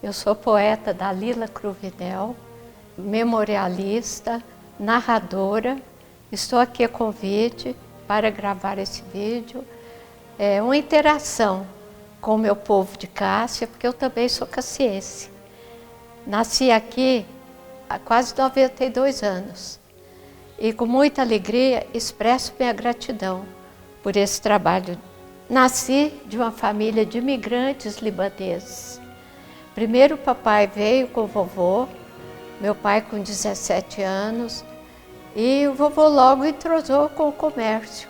Eu sou poeta Dalila Cruvinel, memorialista, narradora. Estou aqui a convite para gravar esse vídeo. É uma interação com o meu povo de Cássia, porque eu também sou cassiense. Nasci aqui há quase 92 anos e com muita alegria expresso minha gratidão por esse trabalho. Nasci de uma família de imigrantes libaneses. Primeiro o papai veio com o vovô, meu pai com 17 anos, e o vovô logo entrosou com o comércio.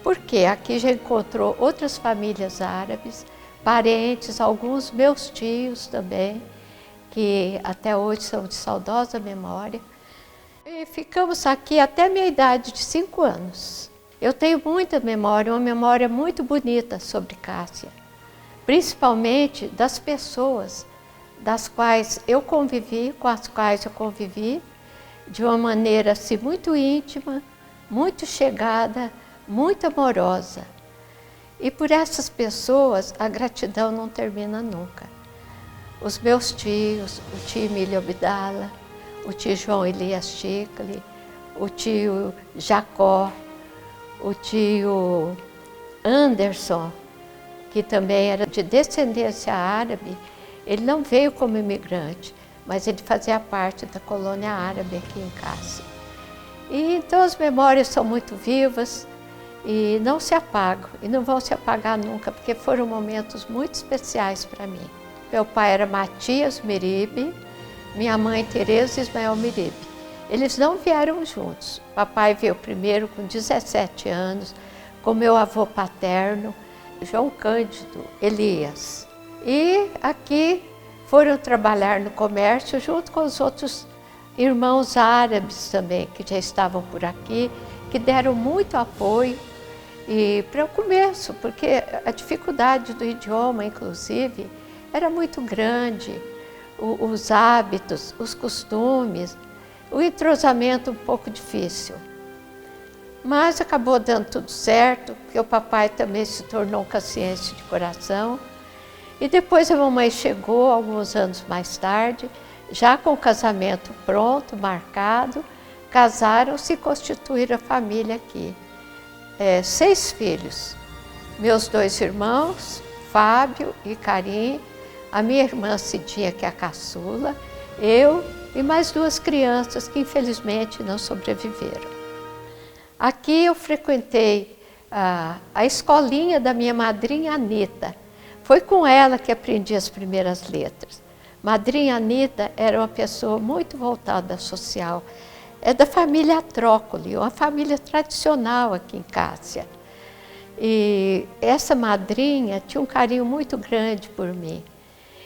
Porque aqui já encontrou outras famílias árabes, parentes, alguns meus tios também, que até hoje são de saudosa memória. E ficamos aqui até minha idade de 5 anos. Eu tenho muita memória, uma memória muito bonita sobre Cássia, principalmente das pessoas das quais eu convivi, com as quais eu convivi, de uma maneira assim, muito íntima, muito chegada, muito amorosa. E por essas pessoas a gratidão não termina nunca. Os meus tios, o tio Emílio Abdala, o tio João Elias Chicli, o tio Jacó, o tio Anderson, que também era de descendência árabe. Ele não veio como imigrante, mas ele fazia parte da colônia árabe aqui em Cássia. E então as memórias são muito vivas e não se apagam, e não vão se apagar nunca, porque foram momentos muito especiais para mim. Meu pai era Matias Miribe, minha mãe Tereza Ismael Miribe. Eles não vieram juntos. Papai veio primeiro com 17 anos, com meu avô paterno, João Cândido Elias. E aqui foram trabalhar no comércio junto com os outros irmãos árabes também, que já estavam por aqui, que deram muito apoio e para o começo, porque a dificuldade do idioma, inclusive, era muito grande, os hábitos, os costumes, o entrosamento um pouco difícil. Mas acabou dando tudo certo, porque o papai também se tornou um cassiense de coração. E depois a mamãe chegou, alguns anos mais tarde, já com o casamento pronto, marcado, casaram-se e constituíram a família aqui. 6 filhos, meus 2 irmãos, Fábio e Karim, a minha irmã Cidinha, que é a caçula, eu e mais 2 crianças que infelizmente não sobreviveram. Aqui eu frequentei a escolinha da minha madrinha Anita. Foi com ela que aprendi as primeiras letras. Madrinha Anita era uma pessoa muito voltada à social. É da família Trócoli, uma família tradicional aqui em Cássia. E essa madrinha tinha um carinho muito grande por mim.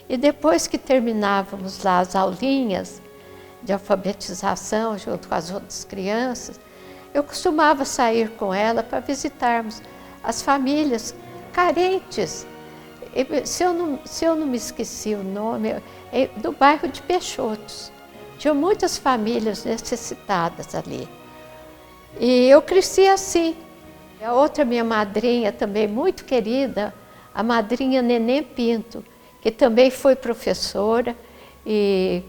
E depois que terminávamos lá as aulinhas de alfabetização junto com as outras crianças, eu costumava sair com ela para visitarmos as famílias carentes. Se eu não me esqueci o nome, é do bairro de Peixotos. Tinha muitas famílias necessitadas ali. E eu cresci assim. A outra minha madrinha também muito querida, a madrinha Neném Pinto, que também foi professora. E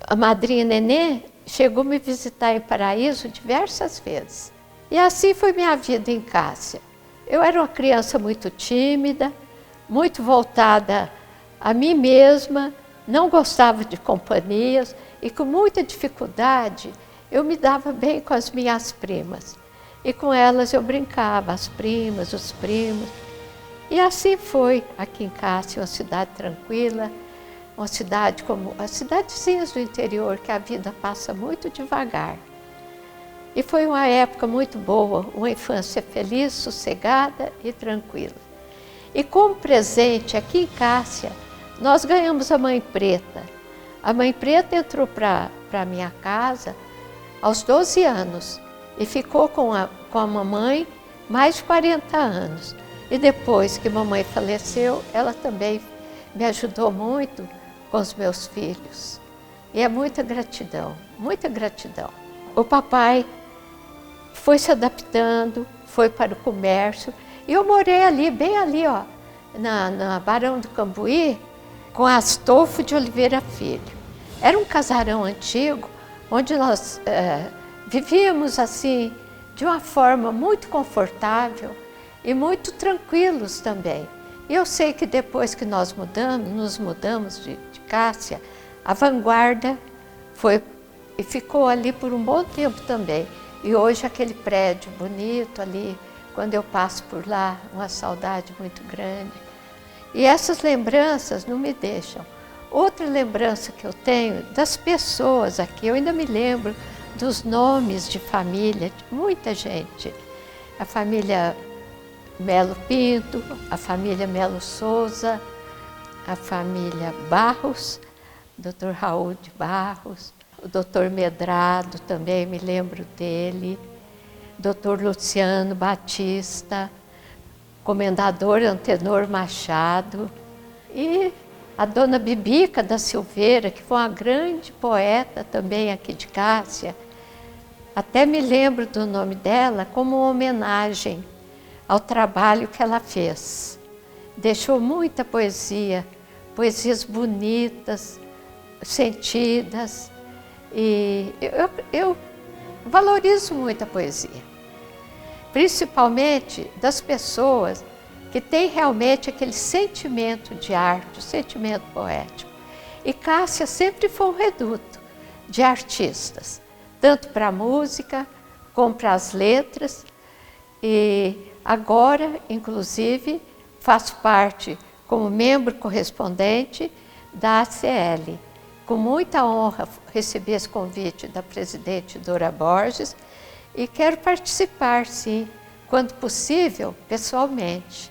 a madrinha Neném chegou a me visitar em Paraíso diversas vezes. E assim foi minha vida em Cássia. Eu era uma criança muito tímida, muito voltada a mim mesma, não gostava de companhias e com muita dificuldade eu me dava bem com as minhas primas. E com elas eu brincava, as primas, os primos. E assim foi aqui em Cássia, uma cidade tranquila, uma cidade como as cidadezinhas do interior, que a vida passa muito devagar. E foi uma época muito boa, uma infância feliz, sossegada e tranquila. E como presente aqui em Cássia, nós ganhamos a Mãe Preta. A Mãe Preta entrou para a minha casa aos 12 anos e ficou com a mamãe mais de 40 anos. E depois que mamãe faleceu, ela também me ajudou muito com os meus filhos. E é muita gratidão, muita gratidão. O papai foi se adaptando, foi para o comércio. E eu morei ali, bem ali, ó, na Barão do Cambuí, com Astolfo de Oliveira Filho. Era um casarão antigo, onde nós vivíamos assim, de uma forma muito confortável e muito tranquilos também. E eu sei que depois que nós nos mudamos de Cássia, a Vanguarda foi e ficou ali por um bom tempo também. E hoje aquele prédio bonito ali, quando eu passo por lá, uma saudade muito grande. E essas lembranças não me deixam. Outra lembrança que eu tenho das pessoas aqui, eu ainda me lembro dos nomes de família, de muita gente. A família Melo Pinto, a família Melo Souza, a família Barros, Dr. Raul de Barros, o Dr. Medrado também, me lembro dele, Dr. Luciano Batista, Comendador Antenor Machado e a Dona Bibica da Silveira, que foi uma grande poeta também aqui de Cássia. Até me lembro do nome dela como uma homenagem ao trabalho que ela fez. Deixou muita poesia, poesias bonitas, sentidas, e eu valorizo muito a poesia, principalmente das pessoas que têm realmente aquele sentimento de arte, o sentimento poético. E Cássia sempre foi um reduto de artistas, tanto para a música como para as letras, e agora, inclusive, faço parte como membro correspondente da ACL. Com muita honra recebi esse convite da presidente Dora Borges e quero participar, sim, quando possível, pessoalmente,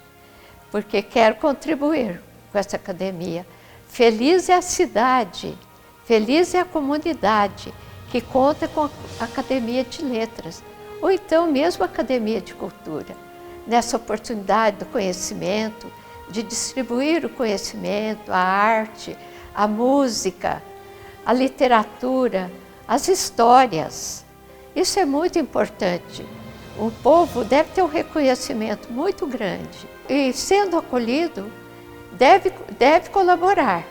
porque quero contribuir com essa academia. Feliz é a cidade, feliz é a comunidade que conta com a Academia de Letras, ou então mesmo a Academia de Cultura, nessa oportunidade do conhecimento, de distribuir o conhecimento, a arte, a música, a literatura, as histórias. Isso é muito importante. O povo deve ter um reconhecimento muito grande e, sendo acolhido, deve colaborar,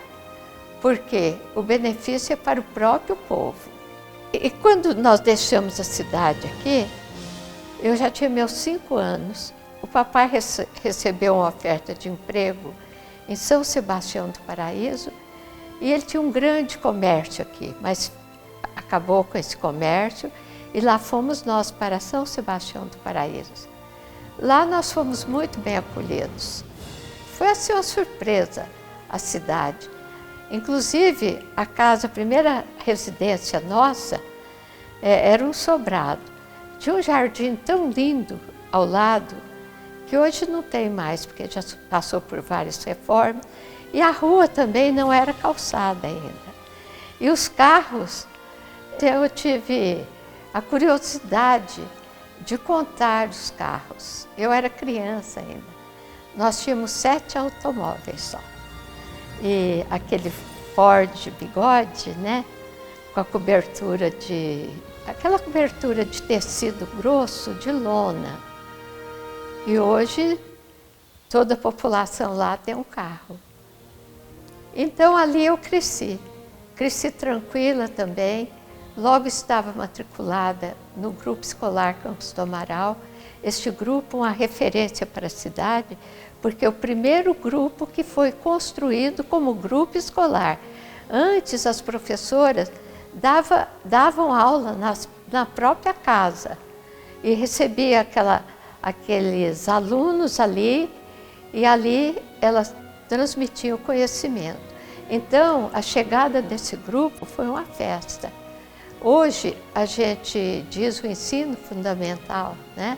porque o benefício é para o próprio povo. E quando nós deixamos a cidade aqui, eu já tinha meus 5 anos, o papai recebeu uma oferta de emprego em São Sebastião do Paraíso e ele tinha um grande comércio aqui, mas acabou com esse comércio e lá fomos nós para São Sebastião do Paraíso. Lá nós fomos muito bem acolhidos. Foi assim uma surpresa a cidade. Inclusive, a casa, a primeira residência nossa, era um sobrado. Tinha um jardim tão lindo ao lado, que hoje não tem mais, porque já passou por várias reformas, e a rua também não era calçada ainda. E os carros, eu tive a curiosidade de contar os carros. Eu era criança ainda. Nós tínhamos 7 automóveis só. E aquele Ford bigode, né, com a cobertura aquela cobertura de tecido grosso, de lona. E hoje toda a população lá tem um carro. Então ali eu cresci tranquila também. Logo estava matriculada no grupo escolar Campos do Amaral. Este grupo é uma referência para a cidade, porque é o primeiro grupo que foi construído como grupo escolar. Antes, as professoras davam aula na própria casa e recebia aqueles alunos ali, e ali elas transmitiam o conhecimento. Então, a chegada desse grupo foi uma festa. Hoje, a gente diz o ensino fundamental, né?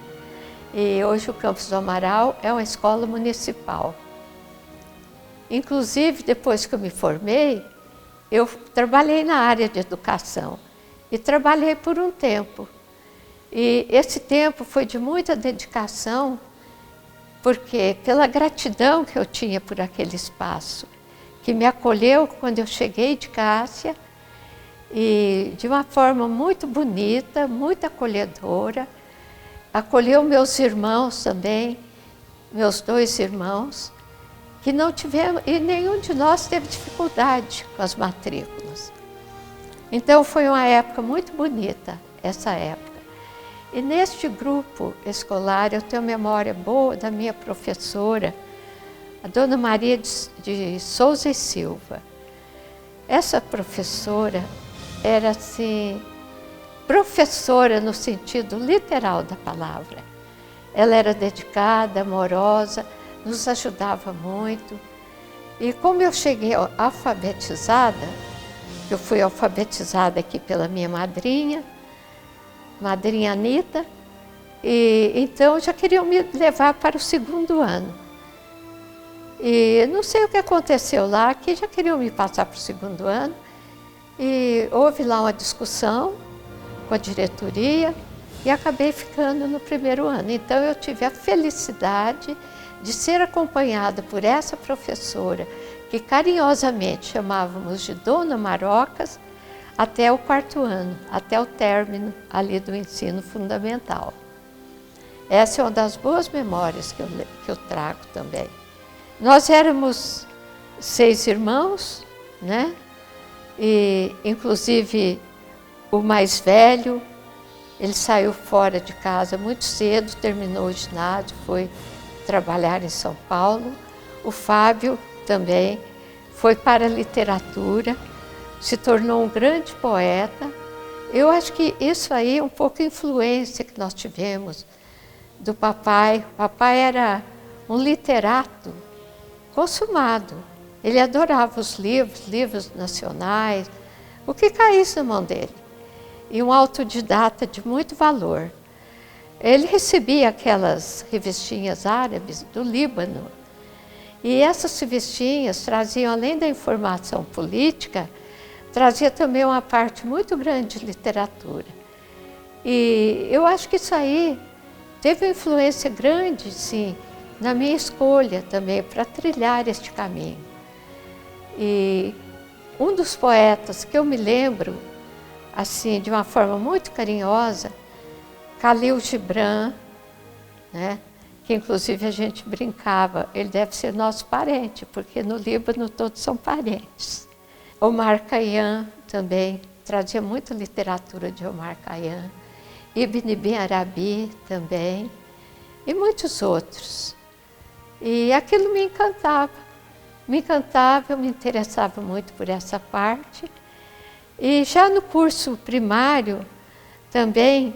E hoje o Campos do Amaral é uma escola municipal. Inclusive, depois que eu me formei, eu trabalhei na área de educação e trabalhei por um tempo. E esse tempo foi de muita dedicação, porque pela gratidão que eu tinha por aquele espaço, que me acolheu quando eu cheguei de Cássia, e de uma forma muito bonita, muito acolhedora. Acolheu meus irmãos também, meus 2 irmãos, que não tivemos, e nenhum de nós teve dificuldade com as matrículas. Então foi uma época muito bonita, essa época. E neste grupo escolar eu tenho memória boa da minha professora, a Dona Maria de Souza e Silva. Essa professora era assim, professora no sentido literal da palavra. Ela era dedicada, amorosa, nos ajudava muito. E como eu cheguei alfabetizada, eu fui alfabetizada aqui pela minha madrinha Anita, e então já queriam me levar para o 2º ano. E não sei o que aconteceu lá, que já queriam me passar para o 2º ano, e houve lá uma discussão com a diretoria e acabei ficando no 1º ano. Então eu tive a felicidade de ser acompanhada por essa professora, que carinhosamente chamávamos de Dona Marocas, até o 4º ano, até o término ali do ensino fundamental. Essa é uma das boas memórias que eu trago também. Nós éramos 6 irmãos, né? E inclusive o mais velho, ele saiu fora de casa muito cedo, terminou o ginásio, foi trabalhar em São Paulo. O Fábio também foi para a literatura, se tornou um grande poeta. Eu acho que isso aí é um pouco a influência que nós tivemos do papai. O papai era um literato consumado. Ele adorava os livros nacionais, o que caísse na mão dele. E um autodidata de muito valor. Ele recebia aquelas revistinhas árabes do Líbano. E essas revistinhas traziam, além da informação política, trazia também uma parte muito grande de literatura. E eu acho que isso aí teve uma influência grande, sim, na minha escolha também para trilhar este caminho. E um dos poetas que eu me lembro, assim, de uma forma muito carinhosa, Khalil Gibran, né? Que inclusive a gente brincava, ele deve ser nosso parente, porque no Líbano todos são parentes. Omar Khayyam também, trazia muita literatura de Omar Khayyam. Ibn Bin Arabi também, e muitos outros. E aquilo me encantava, eu me interessava muito por essa parte. E já no curso primário também,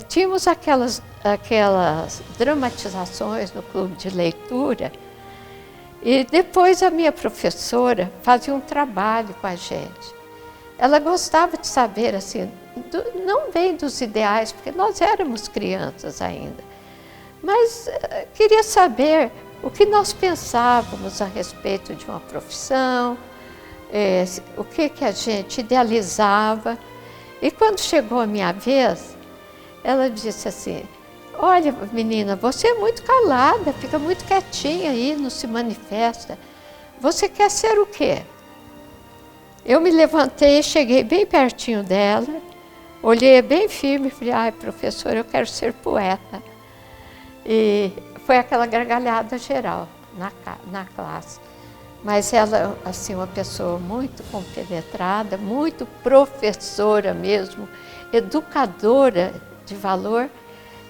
tínhamos aquelas dramatizações no clube de leitura, e depois a minha professora fazia um trabalho com a gente. Ela gostava de saber, assim, não bem dos ideais, porque nós éramos crianças ainda, mas queria saber o que nós pensávamos a respeito de uma profissão, o que a gente idealizava. E quando chegou a minha vez, ela disse assim: olha, menina, você é muito calada, fica muito quietinha aí, não se manifesta. Você quer ser o quê? Eu me levantei, cheguei bem pertinho dela, olhei bem firme e falei: ai, professora, eu quero ser poeta. E foi aquela gargalhada geral na classe. Mas ela, assim, uma pessoa muito compenetrada, muito professora mesmo, educadora de valor.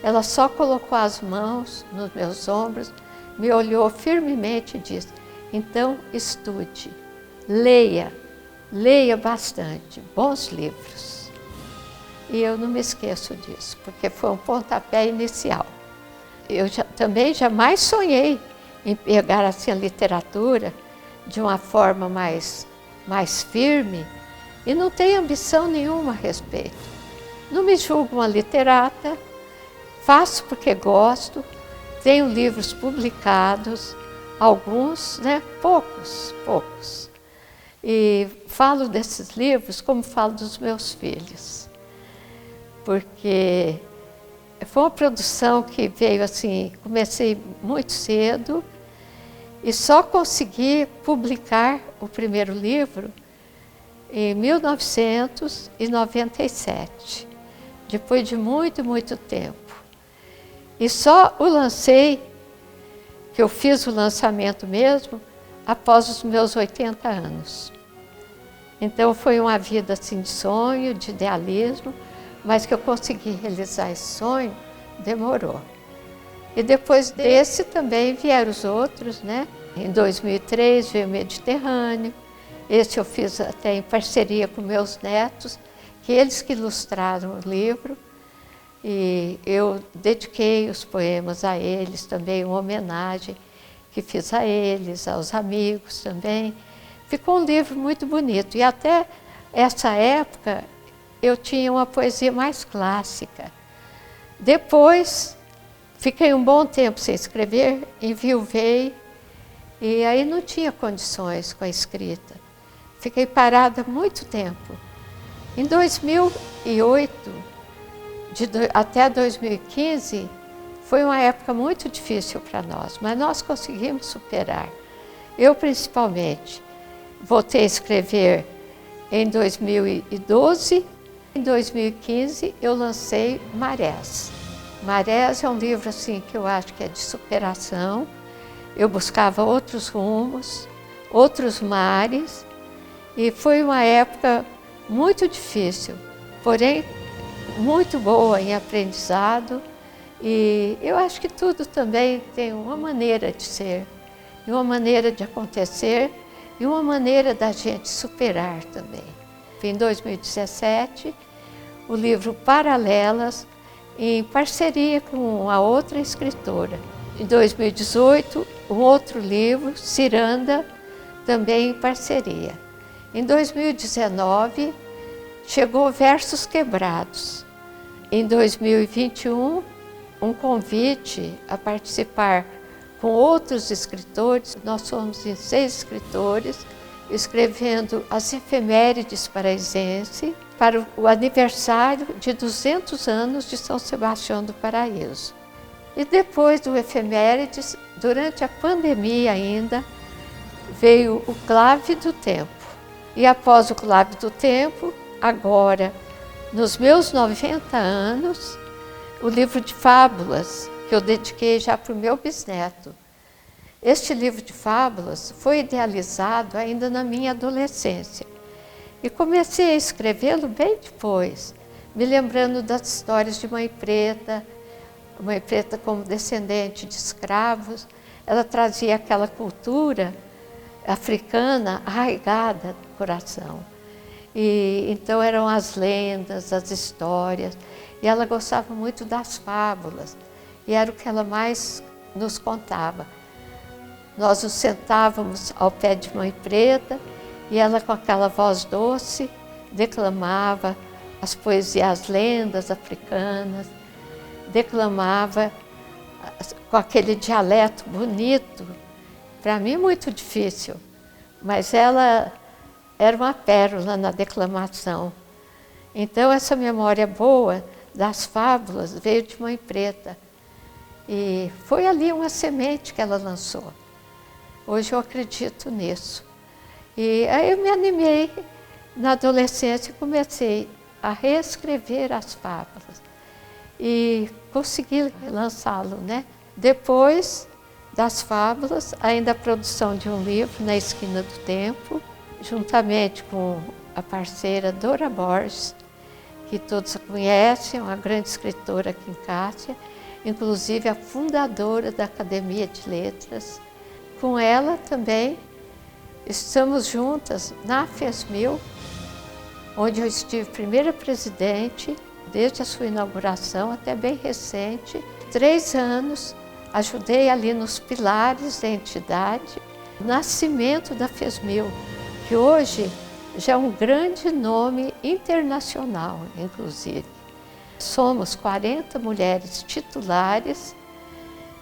Ela só colocou as mãos nos meus ombros, me olhou firmemente e disse: então estude, leia bastante, bons livros. E eu não me esqueço disso, porque foi um pontapé inicial. Eu também jamais sonhei em pegar assim a literatura de uma forma mais firme, e não tenho ambição nenhuma a respeito. Não me julgo uma literata, faço porque gosto, tenho livros publicados, alguns, né, poucos. E falo desses livros como falo dos meus filhos, porque foi uma produção que veio assim, comecei muito cedo e só consegui publicar o primeiro livro em 1997, depois de muito tempo. E só o lancei que eu fiz o lançamento mesmo após os meus 80 anos. Então foi uma vida assim de sonho, de idealismo, mas que eu consegui realizar esse sonho, demorou. E depois desse também vieram os outros, né? Em 2003 veio o Mediterrâneo, esse eu fiz até em parceria com meus netos, que eles que ilustraram o livro, e eu dediquei os poemas a eles também, uma homenagem que fiz a eles, aos amigos também. Ficou um livro muito bonito, e até essa época eu tinha uma poesia mais clássica. Depois, fiquei um bom tempo sem escrever, enviuvei, e aí não tinha condições com a escrita. Fiquei parada muito tempo. Em 2008, até 2015, foi uma época muito difícil para nós, mas nós conseguimos superar. Eu, principalmente, voltei a escrever em 2012. Em 2015, eu lancei Marés. Marés é um livro assim, que eu acho que é de superação. Eu buscava outros rumos, outros mares, e foi uma época muito difícil, porém muito boa em aprendizado. E eu acho que tudo também tem uma maneira de ser, e uma maneira de acontecer, e uma maneira da gente superar também. Em 2017, o livro Paralelas, em parceria com a outra escritora. Em 2018, um outro livro, Ciranda, também em parceria. Em 2019, chegou Versos Quebrados. Em 2021, um convite a participar com outros escritores. Nós somos em 6 escritores, escrevendo as efemérides paraisense para o aniversário de 200 anos de São Sebastião do Paraíso. E depois do efemérides, durante a pandemia ainda, veio o Clave do Tempo. E após o Clave do Tempo, agora, nos meus 90 anos, o livro de fábulas, que eu dediquei já para o meu bisneto. Este livro de fábulas foi idealizado ainda na minha adolescência. E comecei a escrevê-lo bem depois, me lembrando das histórias de Mãe Preta como descendente de escravos. Ela trazia aquela cultura africana arraigada no coração. E então eram as lendas, as histórias, e ela gostava muito das fábulas, e era o que ela mais nos contava. Nós nos sentávamos ao pé de Mãe Preta, e ela, com aquela voz doce, declamava as poesias, as lendas africanas, declamava com aquele dialeto bonito, para mim muito difícil, mas ela era uma pérola na declamação. Então essa memória boa das fábulas veio de Mãe Preta, e foi ali uma semente que ela lançou. Hoje eu acredito nisso. E aí eu me animei na adolescência e comecei a reescrever as fábulas e consegui lançá-lo, né? Depois das fábulas, ainda a produção de um livro, Na Esquina do Tempo, juntamente com a parceira Dora Borges, que todos a conhecem, uma grande escritora aqui em Cássia, inclusive a fundadora da Academia de Letras. Com ela também estamos juntas na FESMIL, onde eu estive primeira presidente, desde a sua inauguração até bem recente. 3 anos, ajudei ali nos pilares da entidade, o nascimento da FESMIL, que hoje já é um grande nome internacional, inclusive. Somos 40 mulheres titulares,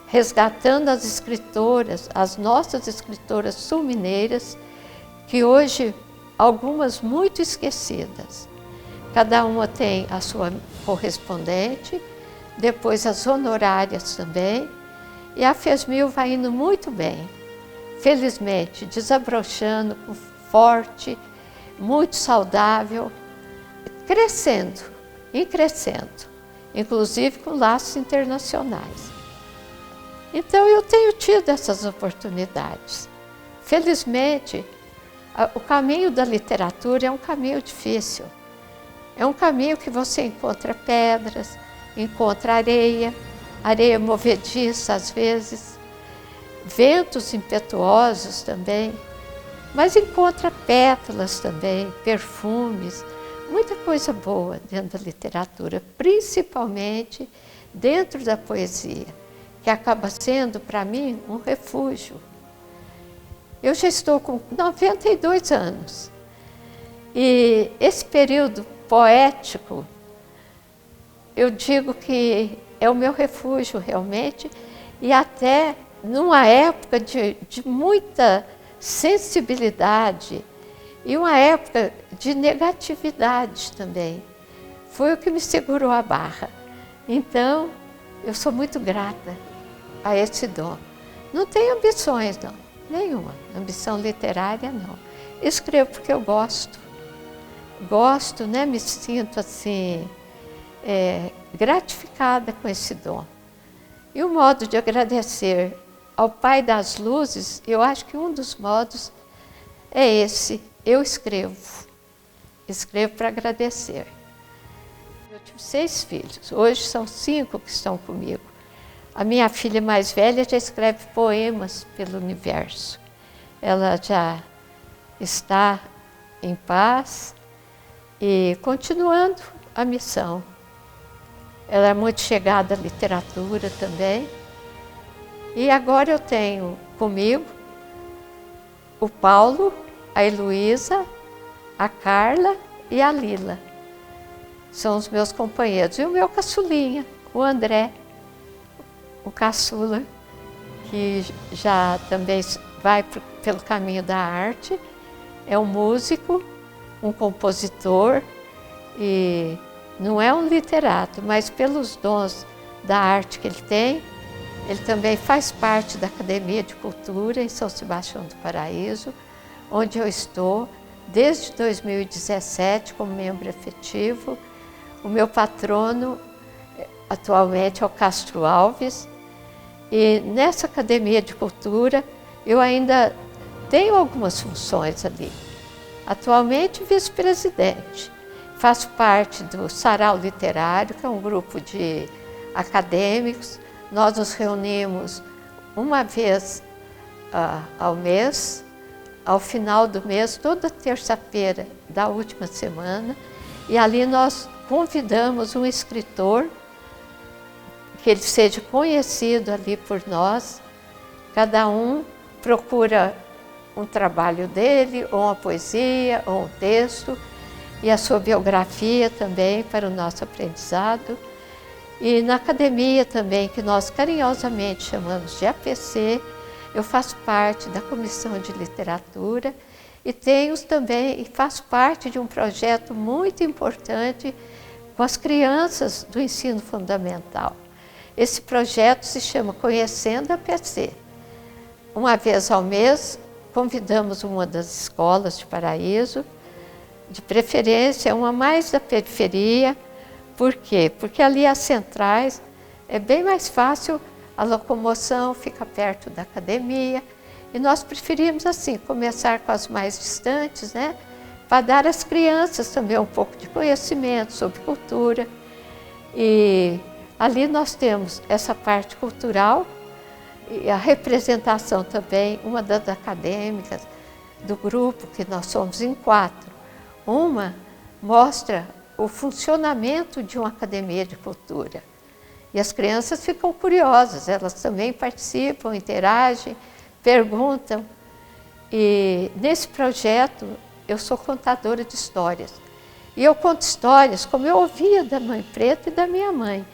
resgatando as escritoras, as nossas escritoras sul-mineiras, que hoje, algumas muito esquecidas. Cada uma tem a sua correspondente, depois as honorárias também, e a FESMIL vai indo muito bem, felizmente, desabrochando, forte, muito saudável, crescendo, inclusive com laços internacionais. Então eu tenho tido essas oportunidades. Felizmente, o caminho da literatura é um caminho difícil. É um caminho que você encontra pedras, encontra areia, areia movediça às vezes, ventos impetuosos também, mas encontra pétalas também, perfumes, muita coisa boa dentro da literatura, principalmente dentro da poesia, que acaba sendo para mim um refúgio. Eu já estou com 92 anos e esse período poético, eu digo que é o meu refúgio realmente, e até numa época de muita sensibilidade e uma época de negatividade também. Foi o que me segurou a barra. Então, eu sou muito grata a esse dom. Não tenho ambições, não, nenhuma. Ambição literária, não. Escrevo porque eu gosto. Gosto, né? Me sinto assim, gratificada com esse dom. E o modo de agradecer ao Pai das Luzes, eu acho que um dos modos é esse: eu escrevo. Escrevo para agradecer. Eu tive 6 filhos, hoje são 5 que estão comigo. A minha filha mais velha já escreve poemas pelo universo. Ela já está em paz e continuando a missão. Ela é muito chegada à literatura também. E agora eu tenho comigo o Paulo, a Heloísa, a Carla e a Lila. São os meus companheiros. E o meu caçulinha, o André, o caçula, que já também vai pelo caminho da arte. É um músico, um compositor e não é um literato, mas pelos dons da arte que ele tem, ele também faz parte da Academia de Cultura em São Sebastião do Paraíso, onde eu estou desde 2017 como membro efetivo. O meu patrono atualmente é o Castro Alves, e nessa Academia de Cultura eu ainda tenho algumas funções ali. Atualmente vice-presidente, faço parte do Sarau Literário, que é um grupo de acadêmicos. Nós nos reunimos uma vez ao mês, ao final do mês, toda terça-feira da última semana, e ali nós convidamos um escritor, que ele seja conhecido ali por nós. Cada um procura um trabalho dele, ou uma poesia, ou um texto, e a sua biografia também para o nosso aprendizado. E na academia também, que nós carinhosamente chamamos de APC, eu faço parte da Comissão de Literatura e tenho também, e faço parte de um projeto muito importante com as crianças do ensino fundamental. Esse projeto se chama Conhecendo a APC. Uma vez ao mês, convidamos uma das escolas de Paraíso, de preferência uma mais da periferia. Por quê? Porque ali as centrais é bem mais fácil, a locomoção fica perto da academia, e nós preferimos assim, começar com as mais distantes, né? Para dar às crianças também um pouco de conhecimento sobre cultura. E ali nós temos essa parte cultural e a representação também, uma das acadêmicas do grupo, que nós somos em 4. Uma mostra o funcionamento de uma academia de cultura. E as crianças ficam curiosas, elas também participam, interagem, perguntam. E nesse projeto eu sou contadora de histórias. E eu conto histórias como eu ouvia da Mãe Preta e da minha mãe.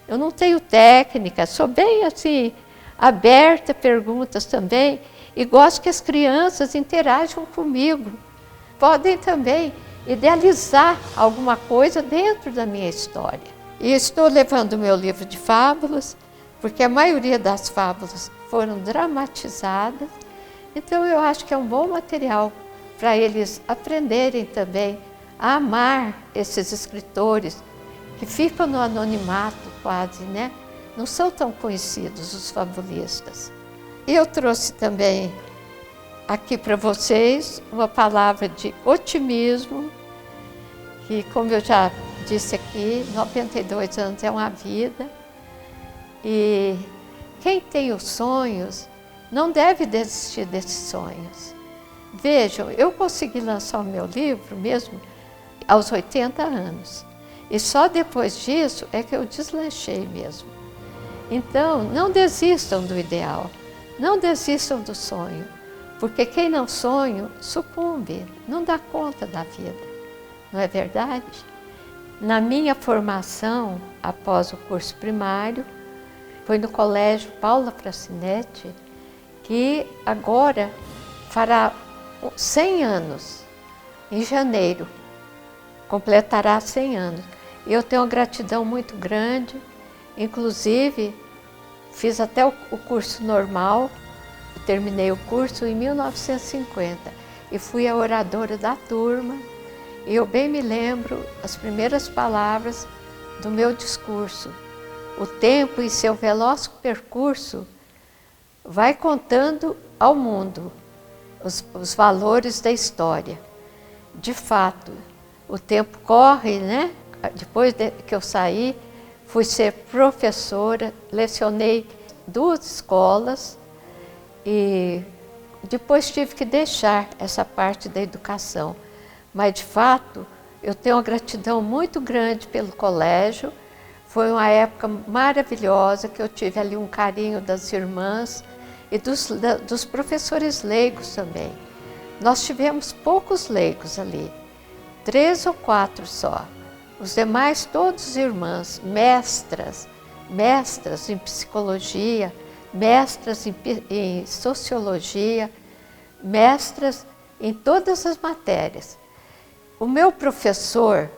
Eu não tenho técnica, sou bem assim, aberta a perguntas também, e gosto que as crianças interajam comigo. Podem também idealizar alguma coisa dentro da minha história. E estou levando o meu livro de fábulas, porque a maioria das fábulas foram dramatizadas, então eu acho que é um bom material para eles aprenderem também a amar esses escritores que ficam no anonimato quase, né? não são tão conhecidos, os fabulistas. E eu trouxe também aqui para vocês uma palavra de otimismo, que, como eu já disse aqui, 92 anos é uma vida, e quem tem os sonhos não deve desistir desses sonhos. Vejam, eu consegui lançar o meu livro mesmo aos 80 anos, e só depois disso é que eu deslanchei mesmo. Então, não desistam do ideal, não desistam do sonho, porque quem não sonha sucumbe, não dá conta da vida. Não é verdade? Na minha formação, após o curso primário, foi no Colégio Paula Francinetti, que agora fará 100 anos, em janeiro, completará 100 anos. E eu tenho uma gratidão muito grande, inclusive fiz até o curso normal, terminei o curso em 1950 e fui a oradora da turma. E eu bem me lembro as primeiras palavras do meu discurso. O tempo e seu veloz percurso vai contando ao mundo os valores da história. De fato, o tempo corre, né? Depois que eu saí, fui ser professora, lecionei 2 escolas e depois tive que deixar essa parte da educação. Mas, de fato, eu tenho uma gratidão muito grande pelo colégio. Foi uma época maravilhosa, que eu tive ali um carinho das irmãs e dos professores leigos também. Nós tivemos poucos leigos ali, 3 ou 4 só. Os demais, todos irmãs, mestras em psicologia, mestras em sociologia, mestras em todas as matérias. O meu professor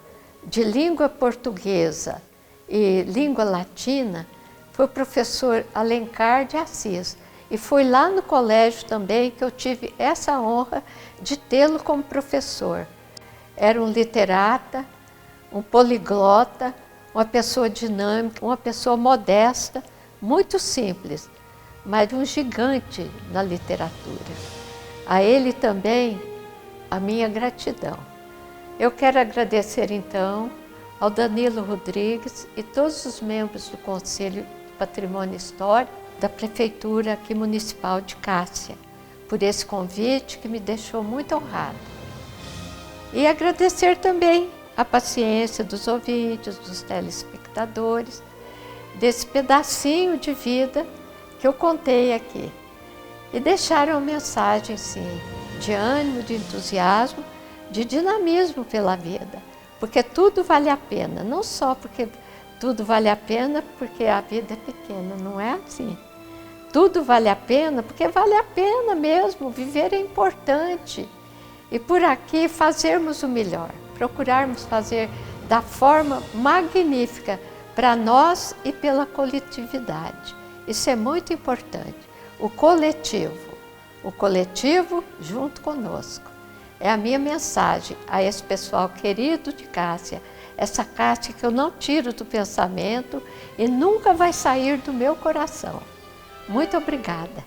de língua portuguesa e língua latina foi o professor Alencar de Assis. E foi lá no colégio também que eu tive essa honra de tê-lo como professor. Era um literata, um poliglota, uma pessoa dinâmica, uma pessoa modesta, muito simples, mas um gigante na literatura. A ele também a minha gratidão. Eu quero agradecer, então, ao Danilo Rodrigues e todos os membros do Conselho de Patrimônio Histórico da Prefeitura aqui Municipal de Cássia, por esse convite que me deixou muito honrada. E agradecer também a paciência dos ouvintes, dos telespectadores, desse pedacinho de vida que eu contei aqui. E deixar uma mensagem, sim, de ânimo, de entusiasmo, de dinamismo pela vida, porque tudo vale a pena, não só porque tudo vale a pena porque a vida é pequena, não é assim. Tudo vale a pena porque vale a pena mesmo, viver é importante. E por aqui fazermos o melhor, procurarmos fazer da forma magnífica para nós e pela coletividade. Isso é muito importante. O coletivo junto conosco. É a minha mensagem a esse pessoal querido de Cássia, essa Cássia que eu não tiro do pensamento e nunca vai sair do meu coração. Muito obrigada.